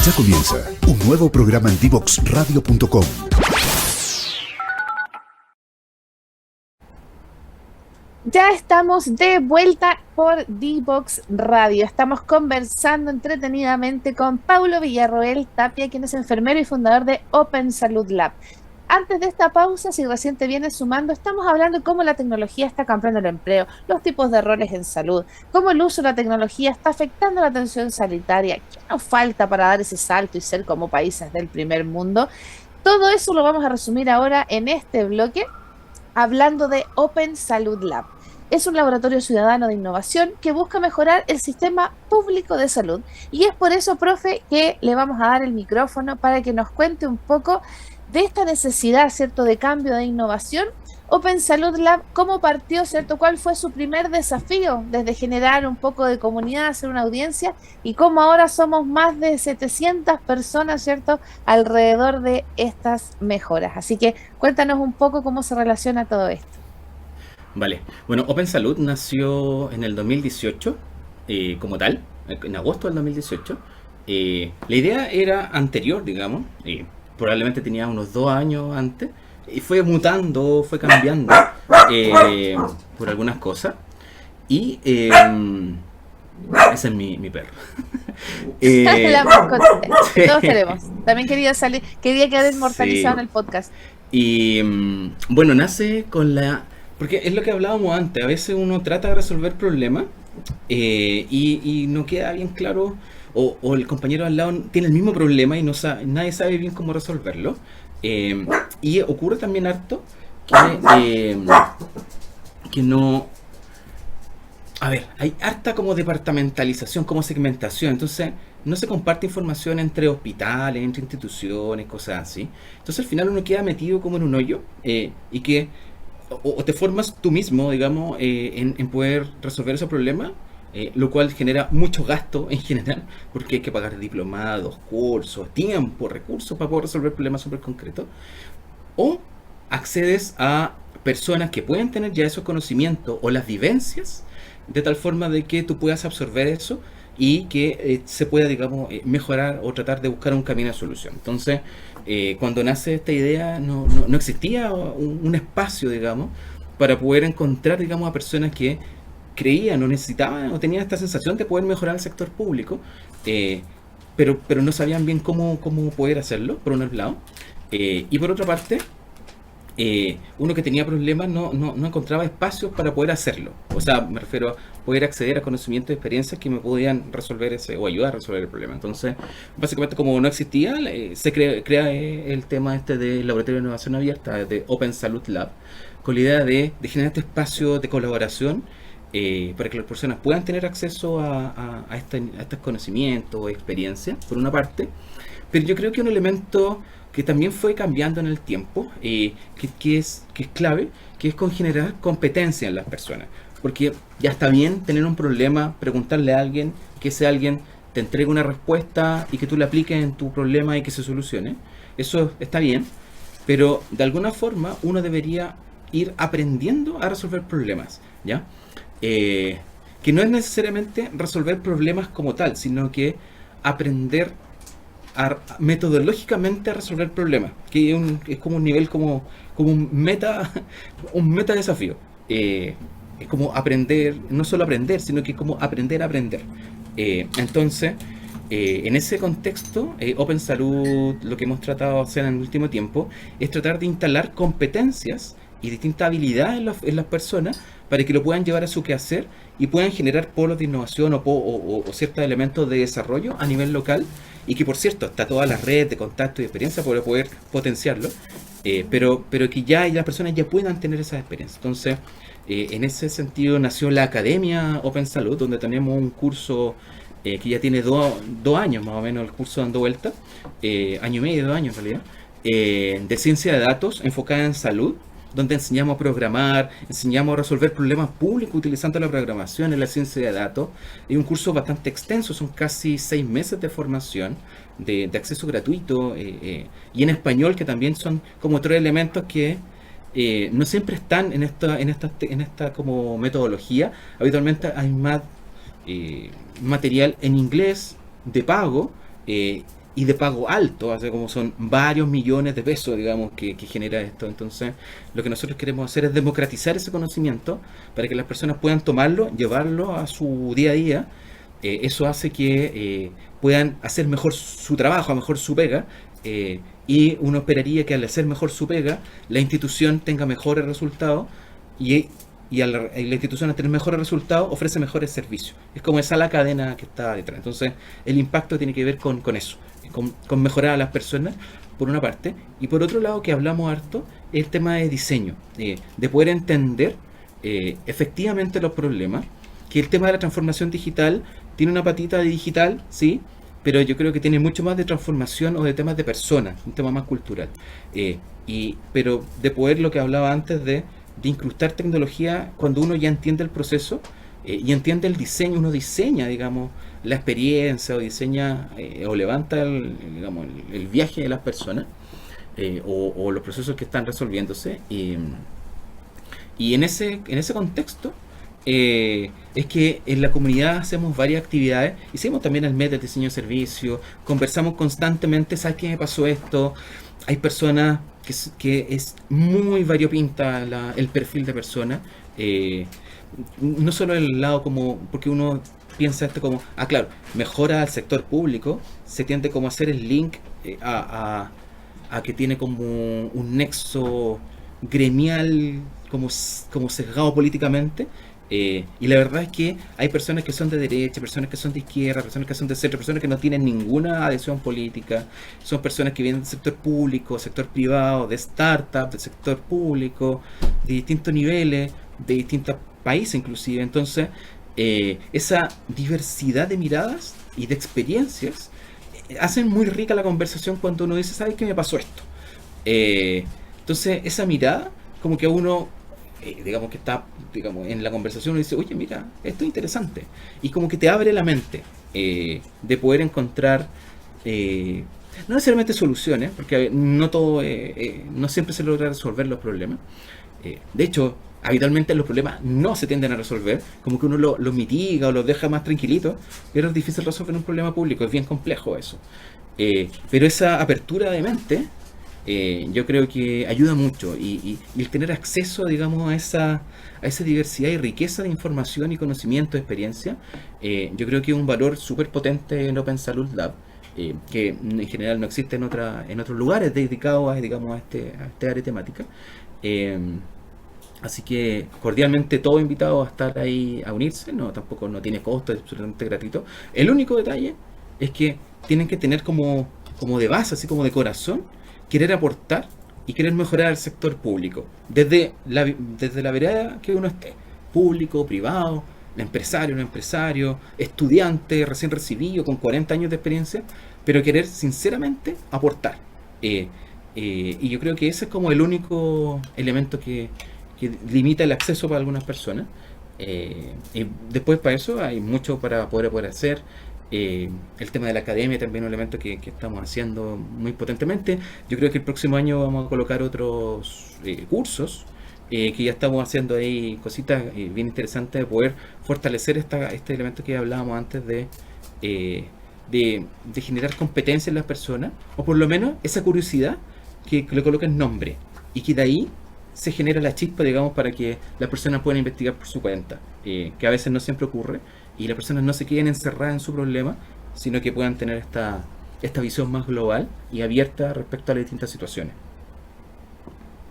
Ya comienza un nuevo programa en divoxradio.com. Ya estamos de vuelta por Divox Radio. Estamos conversando entretenidamente con Paulo Villarroel Tapia, quien es enfermero y fundador de Open Salud Lab. Antes de esta pausa, si recién te vienes sumando, estamos hablando de cómo la tecnología está cambiando el empleo, los tipos de roles en salud, cómo el uso de la tecnología está afectando la atención sanitaria, qué nos falta para dar ese salto y ser como países del primer mundo. Todo eso lo vamos a resumir ahora en este bloque hablando de Open Salud Lab. Es un laboratorio ciudadano de innovación que busca mejorar el sistema público de salud. Y es por eso, profe, que le vamos a dar el micrófono para que nos cuente un poco de esta necesidad, ¿cierto?, de cambio, de innovación. Open Salud Lab, ¿cómo partió, cierto? ¿Cuál fue su primer desafío desde generar un poco de comunidad, hacer una audiencia? Y cómo ahora somos más de 700 personas, ¿cierto?, alrededor de estas mejoras. Así que cuéntanos un poco cómo se relaciona todo esto. Vale, bueno, Open Salud nació en el 2018 como tal, en agosto del 2018. La idea era anterior, digamos, probablemente tenía unos 2 años antes, y fue mutando, fue cambiando por algunas cosas. Y ese es mi perro. La mascota. Sí. Todos queremos. También quería quedar inmortalizado en el podcast. Y bueno, nace con la... Porque es lo que hablábamos antes, a veces uno trata de resolver problemas y no queda bien claro, o el compañero al lado tiene el mismo problema y nadie sabe bien cómo resolverlo. Y ocurre también harto que no... A ver, hay harta como departamentalización, como segmentación, entonces no se comparte información entre hospitales, entre instituciones, cosas así. Entonces al final uno queda metido como en un hoyo y que o te formas tú mismo, digamos, en poder resolver esos problemas, lo cual genera mucho gasto en general, porque hay que pagar diplomados, cursos, tiempo, recursos para poder resolver problemas súper concretos. O accedes a personas que pueden tener ya esos conocimientos o las vivencias, de tal forma de que tú puedas absorber eso y que se pueda, digamos, mejorar o tratar de buscar un camino de solución. Entonces, cuando nace esta idea, no existía un espacio, digamos, para poder encontrar, digamos, a personas que creían o necesitaban o tenían esta sensación de poder mejorar el sector público, pero no sabían bien cómo poder hacerlo, por un lado. Y por otra parte, uno que tenía problemas no encontraba espacios para poder hacerlo. O sea, me refiero a poder acceder a conocimientos y experiencias que me podían resolver o ayudar a resolver el problema. Entonces, básicamente como no existía, se crea el tema este del Laboratorio de Innovación Abierta, de Open Salud Lab, con la idea de generar este espacio de colaboración para que las personas puedan tener acceso a estos conocimientos o experiencias, por una parte. Pero yo creo que un elemento que también fue cambiando en el tiempo, que es clave, que es con generar competencia en las personas. Porque ya está bien tener un problema, preguntarle a alguien, que ese alguien te entregue una respuesta y que tú la apliques en tu problema y que se solucione. Eso está bien, pero de alguna forma uno debería ir aprendiendo a resolver problemas, ¿ya? Que no es necesariamente resolver problemas como tal, sino que aprender metodológicamente a resolver problemas, que es como un nivel como un meta desafío. Es como aprender, no solo aprender, sino que es como aprender a aprender. Entonces, en ese contexto, Open Salud, lo que hemos tratado de hacer en el último tiempo, es tratar de instalar competencias y distintas habilidades en las personas para que lo puedan llevar a su quehacer y puedan generar polos de innovación o ciertos elementos de desarrollo a nivel local, y que, por cierto, está toda la red de contacto y experiencia para poder potenciarlo, pero que ya las personas ya puedan tener esa experiencia. Entonces, en ese sentido nació la Academia Open Salud, donde tenemos un curso que ya tiene 2 años más o menos, el curso dando vuelta, año y medio, 2 años en realidad, de ciencia de datos enfocada en salud, donde enseñamos a programar, enseñamos a resolver problemas públicos utilizando la programación en la ciencia de datos. Es un curso bastante extenso, son casi 6 meses de formación, de acceso gratuito, y en español, que también son como 3 elementos que no siempre están en esta como metodología. Habitualmente hay más material en inglés de pago, y de pago alto, así como son varios millones de pesos, digamos, que genera esto. Entonces, lo que nosotros queremos hacer es democratizar ese conocimiento para que las personas puedan tomarlo, llevarlo a su día a día. Eso hace que puedan hacer mejor su trabajo, mejor su pega, y uno esperaría que al hacer mejor su pega, la institución tenga mejores resultados y la institución al tener mejores resultados ofrece mejores servicios. Es como esa la cadena que está detrás. Entonces el impacto tiene que ver con eso, con mejorar a las personas, por una parte, y por otro lado, que hablamos harto, el tema de diseño, de poder entender efectivamente los problemas, que el tema de la transformación digital tiene una patita de digital, sí, pero yo creo que tiene mucho más de transformación o de temas de personas, un tema más cultural. Pero de poder, lo que hablaba antes, de incrustar tecnología cuando uno ya entiende el proceso y entiende el diseño, uno diseña, digamos, la experiencia o diseña o levanta digamos, el viaje de las personas o los procesos que están resolviéndose. Y en ese contexto es que en la comunidad hacemos varias actividades. Hicimos también el mes de diseño de servicio, conversamos constantemente. ¿Sabes qué me pasó esto? Hay personas que es muy variopinta el perfil de persona, no solo el lado como, porque uno piensa esto como, claro, mejora al sector público, se tiende como a hacer el link a que tiene como un nexo gremial, como sesgado políticamente. Y la verdad es que hay personas que son de derecha, personas que son de izquierda, personas que son de centro, personas que no tienen ninguna adhesión política, son personas que vienen del sector público, sector privado, de startup, del sector público, de distintos niveles, de distintos países inclusive. Entonces, esa diversidad de miradas y de experiencias hacen muy rica la conversación cuando uno dice, ¿sabes qué me pasó esto? Entonces, esa mirada, como que a uno digamos que está, digamos, en la conversación uno dice, oye, mira, esto es interesante, y como que te abre la mente de poder encontrar no necesariamente soluciones, porque no todo no siempre se logra resolver los problemas. De hecho, habitualmente los problemas no se tienden a resolver, como que uno los mitiga o los deja más tranquilitos, pero es difícil resolver un problema público, es bien complejo eso. Pero esa apertura de mente yo creo que ayuda mucho, y el tener acceso, digamos, a esa diversidad y riqueza de información y conocimiento, experiencia, yo creo que es un valor súper potente en Open Salud Lab, que en general no existe en otros lugares dedicados a, digamos, a este área temática. Así que cordialmente todos invitados a estar ahí, a unirse. Tampoco no tiene costo, es absolutamente gratuito. El único detalle es que tienen que tener como de base, así como de corazón, querer aportar y querer mejorar el sector público, desde la vereda que uno esté, público, privado, empresario, no empresario, estudiante recién recibido con 40 años de experiencia, pero querer sinceramente aportar. Y yo creo que ese es como el único elemento que limita el acceso para algunas personas. Y después, para eso hay mucho para poder hacer. El tema de la academia también es un elemento que estamos haciendo muy potentemente. Yo creo que el próximo año vamos a colocar otros cursos, que ya estamos haciendo ahí cositas bien interesantes de poder fortalecer este elemento que hablábamos antes de generar competencia en las personas, o por lo menos esa curiosidad que le coloquen nombre, y que de ahí se genera la chispa, digamos, para que las personas puedan investigar por su cuenta, que a veces no siempre ocurre, y las personas no se queden encerradas en su problema, sino que puedan tener esta visión más global y abierta respecto a las distintas situaciones.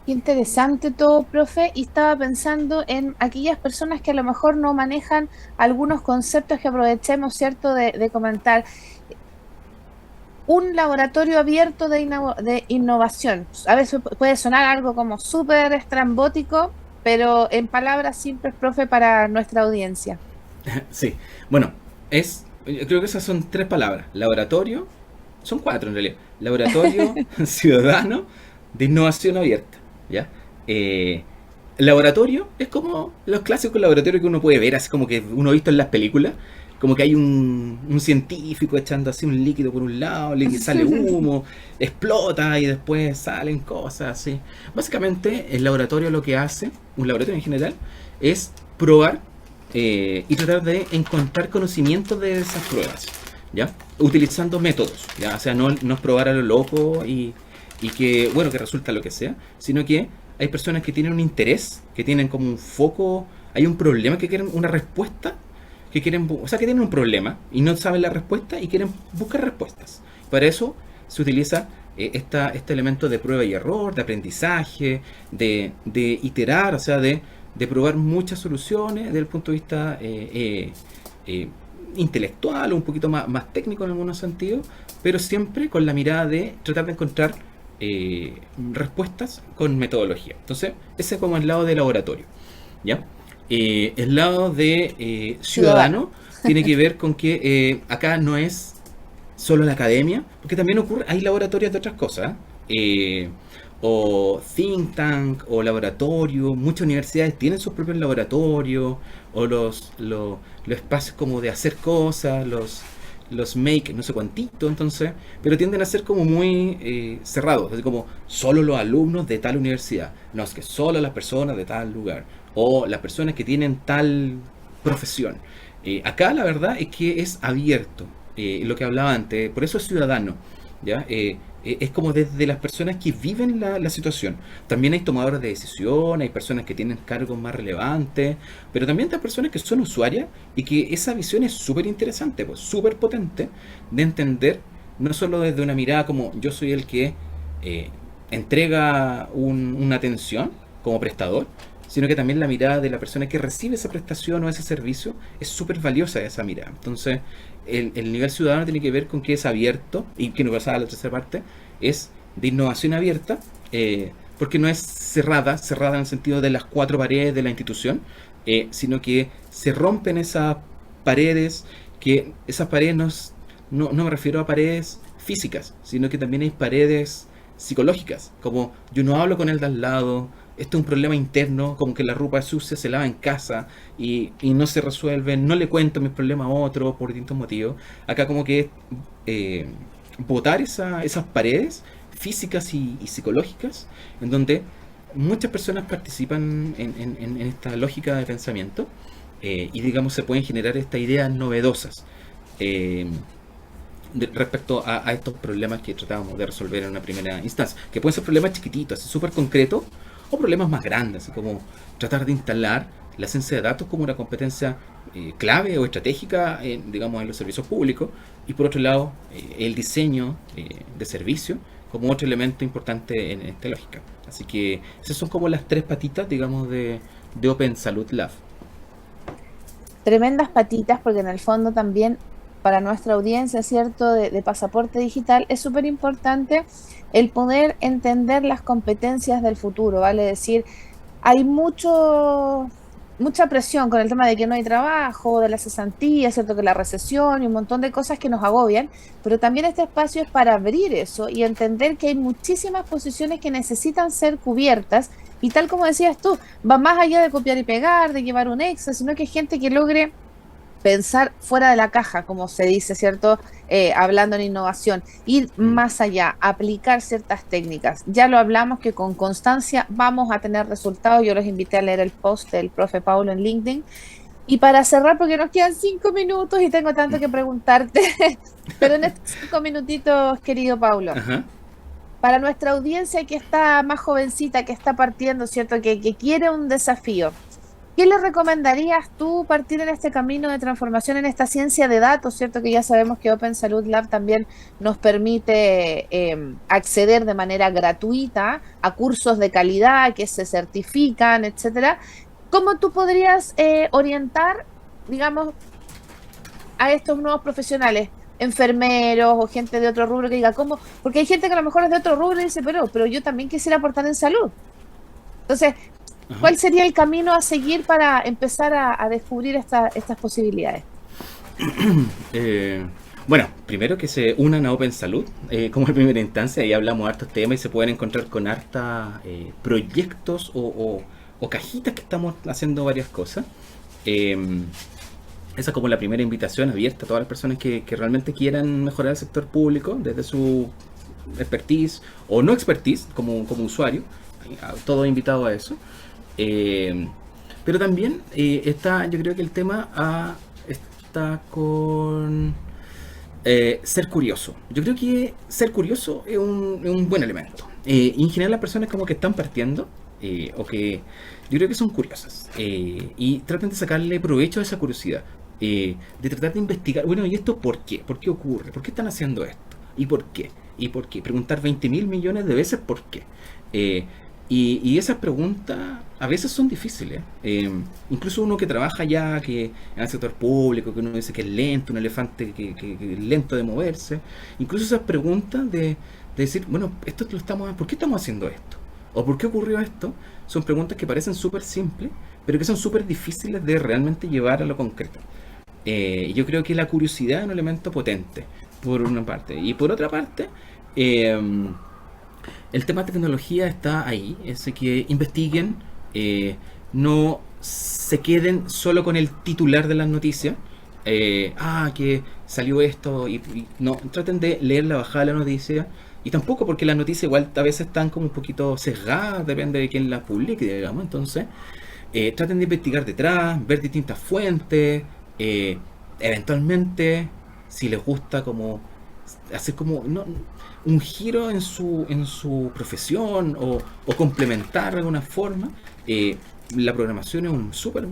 Qué interesante todo, profe. Y estaba pensando en aquellas personas que a lo mejor no manejan algunos conceptos que aprovechemos, ¿cierto?, de comentar. Un laboratorio abierto de innovación. A veces puede sonar algo como súper estrambótico, pero en palabras simples, profe, para nuestra audiencia. Sí, bueno, yo creo que esas son 3 palabras. Laboratorio, son 4 en realidad. Laboratorio ciudadano de innovación abierta, ¿ya? Laboratorio es como los clásicos laboratorios que uno puede ver, así como que uno ha visto en las películas, como que hay un científico echando así un líquido por un lado, le sale humo, explota y después salen cosas así. Básicamente el laboratorio lo que hace, un laboratorio en general, es probar y tratar de encontrar conocimientos de esas pruebas. ¿ya? Utilizando métodos, ¿ya? O sea, no es probar a lo loco y que, bueno, que resulta lo que sea, sino que hay personas que tienen un interés, que tienen como un foco, hay un problema, que quieren una respuesta, que quieren, o sea, que tienen un problema y no saben la respuesta y quieren buscar respuestas. Para eso se utiliza este elemento de prueba y error, de aprendizaje, de iterar, o sea, de probar muchas soluciones desde el punto de vista intelectual o un poquito más técnico en algunos sentidos, pero siempre con la mirada de tratar de encontrar respuestas con metodología. Entonces, ese es como el lado de laboratorio, ¿ya? El lado de ciudadano tiene que ver con que acá no es solo la academia, porque también ocurre, hay laboratorios de otras cosas, o think tank, o laboratorio, muchas universidades tienen sus propios laboratorios, o los espacios como de hacer cosas, los make, no sé cuántito, entonces, pero tienden a ser como muy cerrados, así como solo los alumnos de tal universidad, no, es que solo las personas de tal lugar, o las personas que tienen tal profesión. Acá la verdad es que es abierto, lo que hablaba antes, por eso es ciudadano, ¿ya? Es como desde las personas que viven la situación. También hay tomadores de decisión, hay personas que tienen cargos más relevantes, pero también hay personas que son usuarias y que esa visión es súper interesante, pues súper potente de entender, no solo desde una mirada como yo soy el que entrega una atención como prestador, sino que también la mirada de la persona que recibe esa prestación o ese servicio es súper valiosa esa mirada. Entonces, el nivel ciudadano tiene que ver con que es abierto, y que nos pasa a la tercera parte, es de innovación abierta, porque no es cerrada en el sentido de las cuatro paredes de la institución, sino que se rompen esas paredes, que esas paredes no me refiero a paredes físicas, sino que también hay paredes psicológicas, como yo no hablo con el de al lado, esto es un problema interno, como que la ropa sucia se lava en casa y no se resuelve, no le cuento mis problemas a otro por distintos motivos. Acá como que botar esas paredes físicas y psicológicas, en donde muchas personas participan en esta lógica de pensamiento, y digamos se pueden generar estas ideas novedosas respecto a estos problemas que tratábamos de resolver en una primera instancia, que pueden ser problemas chiquititos, así súper concretos, o problemas más grandes, así como tratar de instalar la ciencia de datos como una competencia clave o estratégica digamos, en los servicios públicos, y por otro lado el diseño de servicio como otro elemento importante en esta lógica. Así que esas son como las tres patitas, digamos, de Open Salud Lab. Tremendas patitas, porque en el fondo también para nuestra audiencia, ¿cierto?, de pasaporte digital, es súper importante el poder entender las competencias del futuro, ¿vale? Es decir, hay mucha presión con el tema de que no hay trabajo, de la cesantía, ¿cierto?, que la recesión y un montón de cosas que nos agobian, pero también este espacio es para abrir eso y entender que hay muchísimas posiciones que necesitan ser cubiertas, y tal como decías tú, va más allá de copiar y pegar, de llevar un Excel, sino que hay gente que logre pensar fuera de la caja, como se dice, ¿cierto? Hablando en innovación, ir más allá, aplicar ciertas técnicas. Ya lo hablamos que con constancia vamos a tener resultados. Yo los invité a leer el post del profe Paulo en LinkedIn. Y para cerrar, porque nos quedan 5 minutos y tengo tanto que preguntarte, pero en estos 5 minutitos, querido Paulo, Ajá. para nuestra audiencia que está más jovencita, que está partiendo, ¿cierto? Que quiere un desafío, ¿qué le recomendarías tú partir en este camino de transformación en esta ciencia de datos, cierto? Que ya sabemos que Open Salud Lab también nos permite acceder de manera gratuita a cursos de calidad que se certifican, etcétera. ¿Cómo tú podrías orientar, digamos, a estos nuevos profesionales, enfermeros o gente de otro rubro que diga cómo? Porque hay gente que a lo mejor es de otro rubro y dice, pero yo también quisiera aportar en salud. Entonces, Ajá. ¿cuál sería el camino a seguir para empezar a descubrir estas posibilidades? Bueno, primero que se unan a Open Salud como en primera instancia, y hablamos de hartos temas y se pueden encontrar con hartos proyectos o cajitas que estamos haciendo varias cosas. Esa es como la primera invitación abierta a todas las personas que realmente quieran mejorar el sector público desde su expertise o no expertise como usuario. Todo invitado a eso. Pero también está, yo creo que el tema está con Ser curioso. Yo creo que ser curioso es un buen elemento. Y en general las personas como que están partiendo, o que yo creo que son curiosas, y traten de sacarle provecho a esa curiosidad, de tratar de investigar, bueno, ¿y esto por qué? ¿Por qué ocurre? ¿Por qué están haciendo esto? ¿Y por qué? ¿Y por qué? Preguntar 20.000 millones de veces por qué. Eh, y esas preguntas a veces son difíciles. Incluso uno que trabaja ya que en el sector público, que uno dice que es lento, un elefante que es lento de moverse. Incluso esas preguntas de decir, bueno, ¿por qué estamos haciendo esto? ¿O por qué ocurrió esto? Son preguntas que parecen súper simples, pero que son súper difíciles de realmente llevar a lo concreto. Yo creo que la curiosidad es un elemento potente, por una parte. Y por otra parte, eh, el tema de tecnología está ahí, es que investiguen, no se queden solo con el titular de las noticias, que salió esto, y no, traten de leer la bajada de la noticia, y tampoco porque las noticias igual a veces están como un poquito sesgadas, depende de quién las publique, digamos, entonces traten de investigar detrás, ver distintas fuentes, eventualmente, si les gusta como hacer como un giro en su profesión, o complementar de alguna forma. La programación es un súper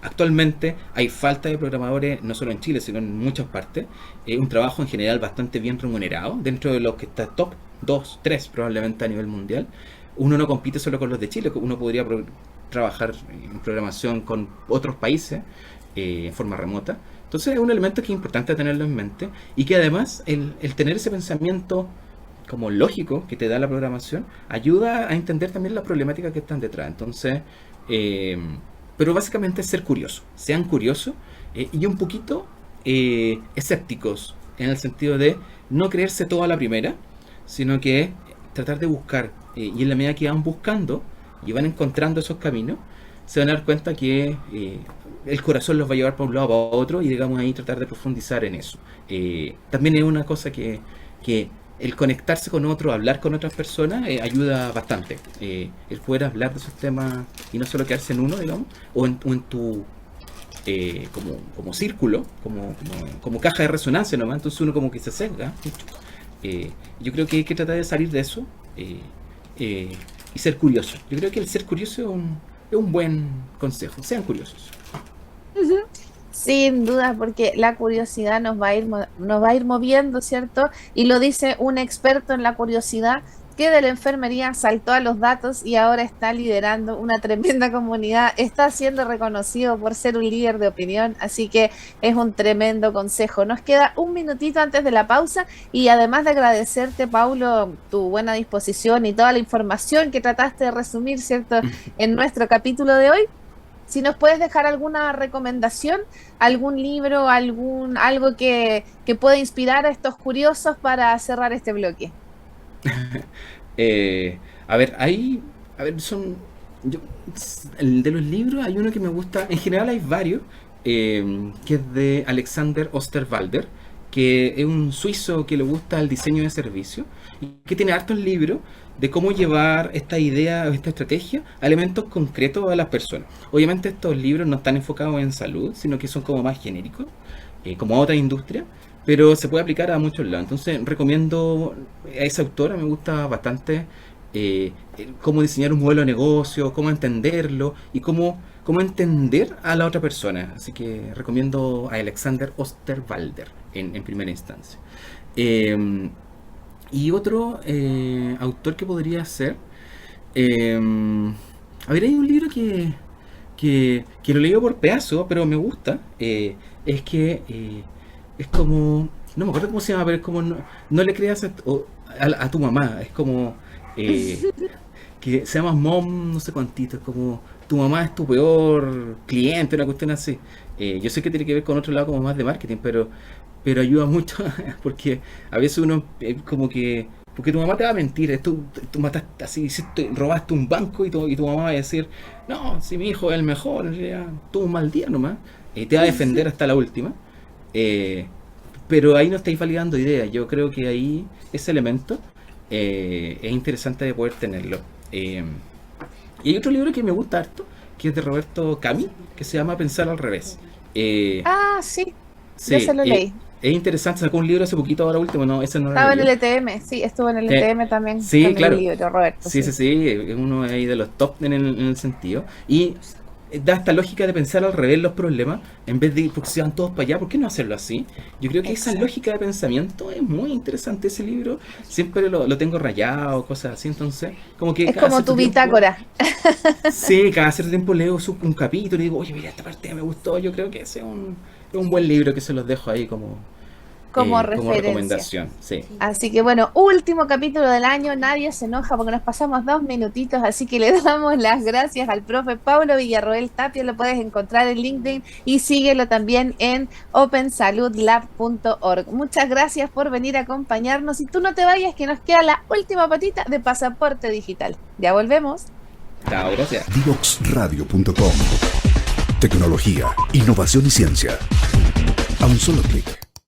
actualmente hay falta de programadores no solo en Chile sino en muchas partes. Un trabajo en general bastante bien remunerado, dentro de los que está top 2 3 probablemente a nivel mundial. Uno no compite solo con los de Chile, uno podría trabajar en programación con otros países, en forma remota. Entonces es un elemento que es importante tenerlo en mente, y que además el tener ese pensamiento como lógico que te da la programación ayuda a entender también las problemáticas que están detrás. Entonces, pero básicamente es ser curioso, sean curiosos, y un poquito escépticos, en el sentido de no creerse todo a la primera, sino que tratar de buscar, y en la medida que van buscando y van encontrando esos caminos, se van a dar cuenta que el corazón los va a llevar para un lado o para otro, y digamos ahí tratar de profundizar en eso. También es una cosa que el conectarse con otro, hablar con otras personas, ayuda bastante. El poder hablar de esos temas y no solo quedarse en uno, digamos, o en tu como círculo, como caja de resonancia nomás, entonces uno como que se sesga mucho. Yo creo que hay que tratar de salir de eso, y ser curioso. Yo creo que el ser curioso es un buen consejo. Sean curiosos. Ujú. Sin duda, porque la curiosidad nos va a ir moviendo, ¿cierto? Y lo dice un experto en la curiosidad, que de la enfermería saltó a los datos y ahora está liderando una tremenda comunidad, está siendo reconocido por ser un líder de opinión, así que es un tremendo consejo. Nos queda un minutito antes de la pausa, y además de agradecerte, Paulo, tu buena disposición y toda la información que trataste de resumir, ¿cierto?, en nuestro capítulo de hoy. Si nos puedes dejar alguna recomendación, algún libro, algo que pueda inspirar a estos curiosos para cerrar este bloque. A ver, yo, el de los libros hay uno que me gusta, en general hay varios, que es de Alexander Osterwalder, que es un suizo que le gusta el diseño de servicio, y que tiene hartos libros de cómo llevar esta idea, esta estrategia, a elementos concretos a las personas. Obviamente estos libros no están enfocados en salud, sino que son como más genéricos, como a otra industria, pero se puede aplicar a muchos lados. Entonces recomiendo a esa autora, me gusta bastante, cómo diseñar un modelo de negocio, cómo entenderlo y cómo entender a la otra persona. Así que recomiendo a Alexander Osterwalder en primera instancia. Y otro autor que podría ser, a ver, hay un libro que lo leo por pedazos, pero me gusta. Es que es como, no me acuerdo cómo se llama, pero es como no le creas a tu mamá. Es como que se llama Mom, no sé cuántito. Es como tu mamá es tu peor cliente, una cuestión así. Yo sé que tiene que ver con otro lado como más de marketing, pero ayuda mucho porque a veces uno como que, porque tu mamá te va a mentir, tú mataste así, robaste un banco, y tu mamá va a decir, no, si mi hijo es el mejor, en realidad tuvo un mal día nomás, te va a defender hasta la última. Pero ahí no estáis validando ideas. Yo creo que ahí ese elemento es interesante de poder tenerlo. Y hay otro libro que me gusta harto, que es de Roberto Camus, que se llama Pensar al revés. Ah, sí, yo Sí, se lo leí. Es interesante, sacó un libro hace poquito, ahora último, no, ese no lo Estaba en el leí. ETM, sí, estuvo en el ETM también Sí, con claro. el libro, Roberto. Sí, sí, sí, es uno ahí de los top en el sentido. Y da esta lógica de pensar al revés los problemas, en vez de porque se van todos para allá, ¿por qué no hacerlo así? Yo creo que esa Exacto. lógica de pensamiento es muy interesante ese libro, siempre lo tengo rayado, cosas así, entonces, como que Es cada como cierto tu tiempo, bitácora, sí, cada cierto tiempo leo un capítulo y digo, oye, mira, esta parte me gustó, yo creo que ese es un buen libro que se los dejo ahí como como referencia. recomendación, sí. Así que bueno, último capítulo del año, nadie se enoja porque nos pasamos 2 minutitos, así que le damos las gracias al profe Paulo Villarroel Tapia, lo puedes encontrar en LinkedIn y síguelo también en opensaludlab.org. Muchas gracias por venir a acompañarnos y tú no te vayas que nos queda la última patita de Pasaporte Digital. Ya volvemos. Chao, gracias. Divoxradio.com. Tecnología, innovación y ciencia. A un solo clic.